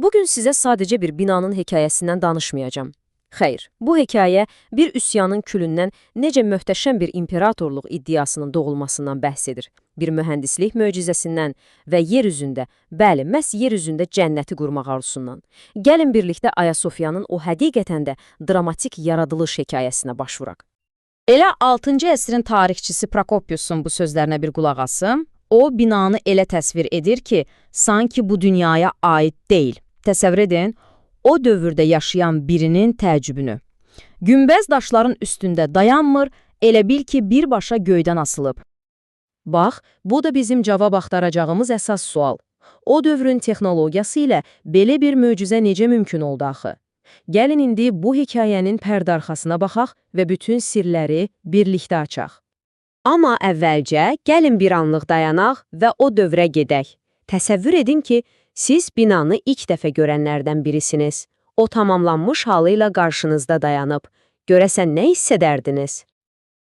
Bugün sizə sadəcə bir binanın hekayəsindən danışmayacağam. Xeyr, bu hekayə bir üsyanın külündən necə möhtəşəm bir imperatorluq iddiasının doğulmasından bəhs edir. Bir mühəndislik möcüzəsindən və yer üzündə, bəli, məhz yer üzündə cənnəti qurmaq arzusundan. Gəlin birlikdə Ayasofyanın o həqiqətən də dramatik yaradılış hekayəsinə baş vuraq. Elə 6-cı əsrin tarixçisi Prokopiusun bu sözlərinə bir qulaq asım. O, binanı elə təsvir edir ki, sanki bu dünyaya aid deyil. Təsəvvür edin, o dövrdə yaşayan birinin təəccübünü. Günbəz daşların üstündə dayanmır, elə bil ki, birbaşa göydən asılıb. Bax, bu da bizim cavab axtaracağımız əsas sual. O dövrün texnologiyası ilə belə bir möcüzə necə mümkün oldu axı? Gəlin indi bu hekayənin pərdə arxasına baxaq və bütün sirləri birlikdə açaq. Amma əvvəlcə gəlin bir anlıq dayanaq və o dövrə gedək. Təsəvvür edin ki, siz binanı ilk dəfə görənlərdən birisiniz. O tamamlanmış halı ilə qarşınızda dayanıb. Görəsən nə hiss edərdiniz?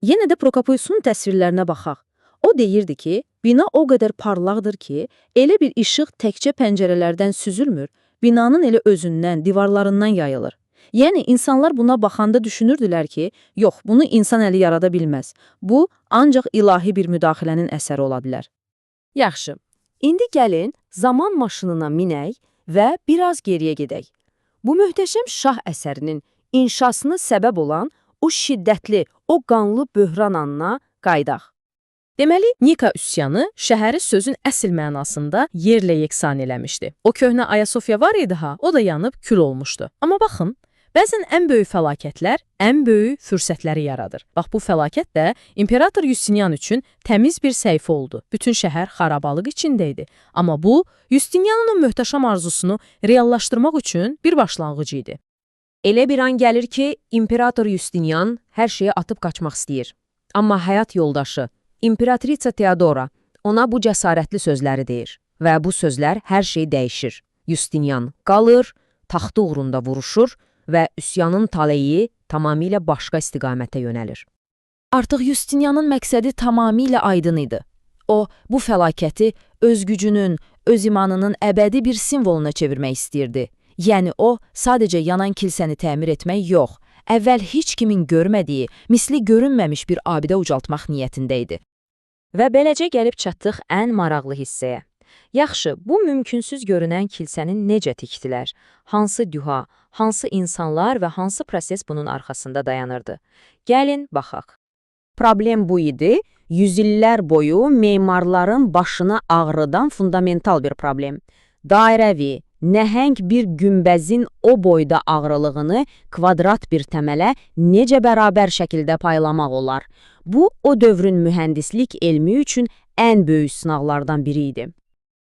Yenə də Prokopiusun təsvirlərinə baxaq. O deyirdi ki, bina o qədər parlaqdır ki, elə bir işıq təkcə pəncərələrdən süzülmür, binanın elə özündən, divarlarından yayılır. Yəni, insanlar buna baxanda düşünürdülər ki, yox, bunu insan əli yarada bilməz. Bu, ancaq ilahi bir müdaxilənin əsəri ola bilər. Yaxşı, indi gəlin zaman maşınına minək və biraz geriyə gedək. Bu möhtəşəm şah əsərinin inşasına səbəb olan o şiddətli, o qanlı böhran anına qaydaq. Deməli, Nika üsyanı şəhəri sözün əsl mənasında yerlə yeksan eləmişdi. O köhnə Ayasofya var idi ha, o da yanıb kül olmuşdu. Amma baxın, bəzən ən böyük fəlakətlər ən böyük fürsətləri yaradır. Bax, bu fəlakət də İmperator Justinian üçün təmiz bir səhifə oldu. Bütün şəhər xarabalıq içində idi. Amma bu, Justinianın möhtəşəm arzusunu reallaşdırmaq üçün bir başlanğıc idi. Elə bir an gəlir ki, İmperator Justinian hər şeyi atıb qaçmaq istəyir. Amma həyat yoldaşı, İmperatrica Theodora ona bu cəsarətli sözləri deyir. Və bu sözlər hər şeyi dəyişir. Justinian qalır, taxtı uğrunda vuruşur və üsyanın taleyi tamamilə başqa istiqamətə yönəlir. Artıq Justinianın məqsədi tamamilə aydın idi. O, bu fəlakəti öz gücünün, öz imanının əbədi bir simvoluna çevirmək istəyirdi. Yəni o, sadəcə yanan kilsəni təmir etmək yox, əvvəl heç kimin görmədiyi, misli görünməmiş bir abidə ucaltmaq niyyətində idi. Və beləcə gəlib çatdıq ən maraqlı hissəyə. Yaxşı, bu mümkünsüz görünən kilsənin necə tikdilər? Hansı düha, hansı insanlar və hansı proses bunun arxasında dayanırdı? Gəlin, baxaq. Problem bu idi, yüzillər boyu memarların başına ağrıdan fundamental bir problem. Dairəvi, nəhəng bir günbəzin o boyda ağrılığını kvadrat bir təmələ necə bərabər şəkildə paylamaq olar? Bu, o dövrün mühəndislik elmi üçün ən böyük sınaqlardan biri idi.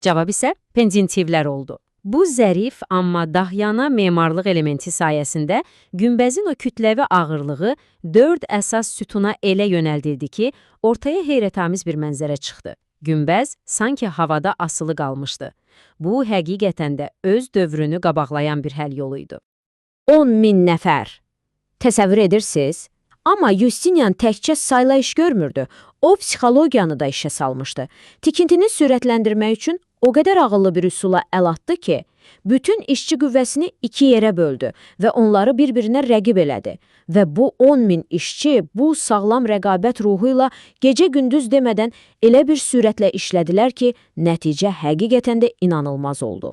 Cavab isə pendentivlər oldu. Bu zərif, amma dahyana memarlıq elementi sayəsində günbəzin o kütləvi ağırlığı 4 əsas sütuna elə yönəldildi ki, ortaya heyrətamiz bir mənzərə çıxdı. Günbəz sanki havada asılı qalmışdı. Bu, həqiqətən də öz dövrünü qabaqlayan bir həll yoluydu. 10.000 nəfər. Təsəvvür edirsiniz? Amma Justinian təkcə sayla iş görmürdü. O, psixologiyanı da işə salmışdı. Tikintini sürətləndirmək üçün o qədər ağıllı bir üsula əl atdı ki, bütün işçi qüvvəsini 2 yerə böldü və onları bir-birinə rəqib elədi. Və bu 10.000 işçi bu sağlam rəqabət ruhu ilə gecə-gündüz demədən elə bir sürətlə işlədilər ki, nəticə həqiqətən də inanılmaz oldu.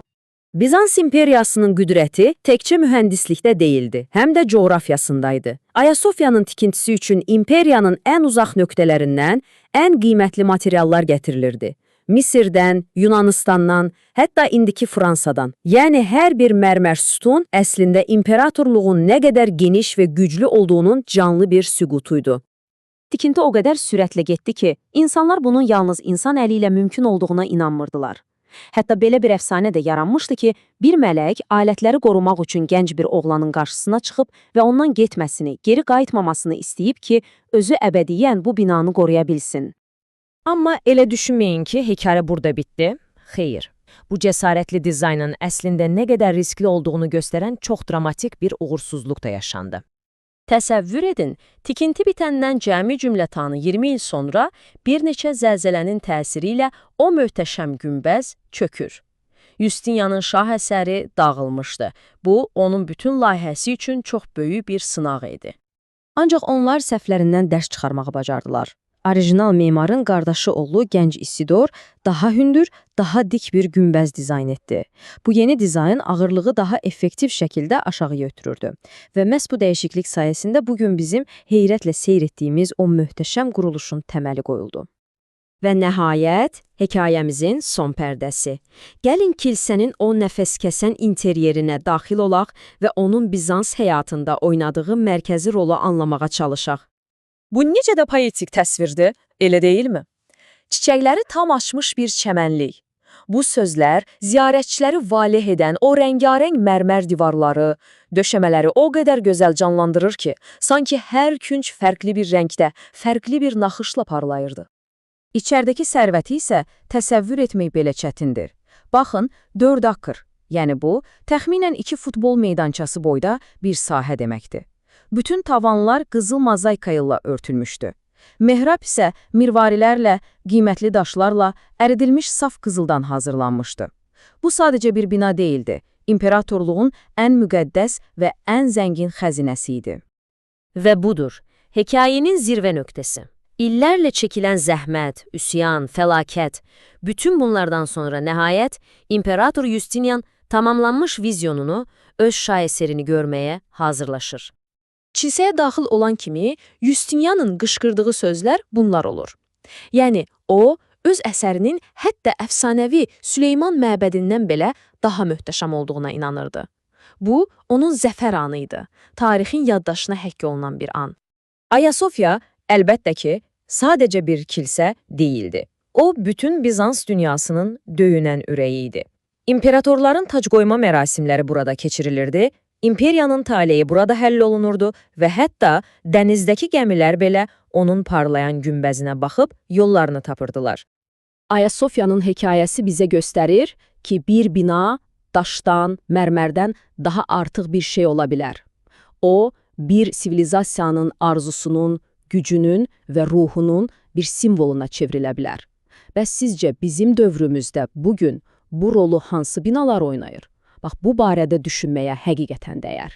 Bizans imperiyasının qüdrəti təkcə mühəndislikdə deyildi, həm də coğrafiyasındaydı. Ayasofyanın tikintisi üçün imperiyanın ən uzaq nöqtələrindən ən qiymətli materiallar gətirilirdi. Misirdən, Yunanistandan, hətta indiki Fransadan. Yəni, hər bir mərmər sütun əslində imperatorluğun nə qədər geniş və güclü olduğunun canlı bir sübutuydu. Tikinti o qədər sürətlə getdi ki, insanlar bunun yalnız insan əli ilə mümkün olduğuna inanmırdılar. Hətta belə bir əfsanə də yaranmışdı ki, bir mələk alətləri qorumaq üçün gənc bir oğlanın qarşısına çıxıb və ondan getməsini, geri qayıtmamasını istəyib ki, özü əbədiyyən bu binanı qoruya bilsin. Amma elə düşünməyin ki, hekayə burada bitdi. Xeyr, bu cəsarətli dizaynın əslində nə qədər riskli olduğunu göstərən çox dramatik bir uğursuzluq da yaşandı. Təsəvvür edin, tikinti bitəndən cəmi cümlətanı 20 il sonra bir neçə zəlzələnin təsiri ilə o möhtəşəm günbəz çökür. Justinianın şah əsəri dağılmışdı. Bu, onun bütün layihəsi üçün çox böyük bir sınaq idi. Ancaq onlar səhvlərindən dərs çıxarmağı bacardılar. Orijinal memarın qardaşı oğlu gənc Isidor daha hündür, daha dik bir günbəz dizayn etdi. Bu yeni dizayn ağırlığı daha effektiv şəkildə aşağıya ötürürdü və məhz bu dəyişiklik sayəsində bugün bizim heyrətlə seyr etdiyimiz o möhtəşəm quruluşun təməli qoyuldu. Və nəhayət, hekayəmizin son pərdəsi. Gəlin kilsənin o nəfəskəsən interyerinə daxil olaq və onun Bizans həyatında oynadığı mərkəzi rolu anlamağa çalışaq. Bu necə də poetik təsvirdir, elə deyilmi? Çiçəkləri tam açmış bir çəmənlik. Bu sözlər ziyarətçiləri valeh edən o rəngarəng mərmər divarları, döşəmələri o qədər gözəl canlandırır ki, sanki hər künc fərqli bir rəngdə, fərqli bir naxışla parlayırdı. İçəridəki sərvəti isə təsəvvür etmək belə çətindir. Baxın, 4 akır, yəni bu, təxminən 2 futbol meydançası boyda bir sahə deməkdir. Bütün tavanlar qızıl mozaika ilə örtülmüşdü. Mehrab isə mirvarilərlə, qiymətli daşlarla əridilmiş saf qızıldan hazırlanmışdı. Bu sadəcə bir bina deyildi, imperatorluğun ən müqəddəs və ən zəngin xəzinəsi idi. Və budur, hekayənin zirvə nöqtəsi. İllərlə çəkilən zəhmət, üsyan, fəlakət, bütün bunlardan sonra nəhayət İmperator Justinian tamamlanmış vizyonunu, öz şaheserini görməyə hazırlaşır. Kilsəyə daxil olan kimi Justinianın qışqırdığı sözlər bunlar olur. Yəni, o, öz əsərinin hətta əfsanəvi Süleyman məbədindən belə daha möhtəşəm olduğuna inanırdı. Bu, onun zəfər anı idi, tarixin yaddaşına həkk olunan bir an. Ayasofya, əlbəttə ki, sadəcə bir kilsə değildi. O, bütün Bizans dünyasının döyünən ürəyi idi. İmperatorların tacqoyma mərasimləri burada keçirilirdi, imperiyanın taleyi burada həll olunurdu və hətta dənizdəki gəmilər belə onun parlayan günbəzinə baxıb yollarını tapırdılar. Ayasofyanın hekayəsi bizə göstərir ki, bir bina daşdan, mərmərdən daha artıq bir şey ola bilər. O, bir sivilizasiyanın arzusunun, gücünün və ruhunun bir simvoluna çevrilə bilər. Bəs sizcə bizim dövrümüzdə bugün bu rolu hansı binalar oynayır? Bax, bu barədə düşünməyə həqiqətən dəyər.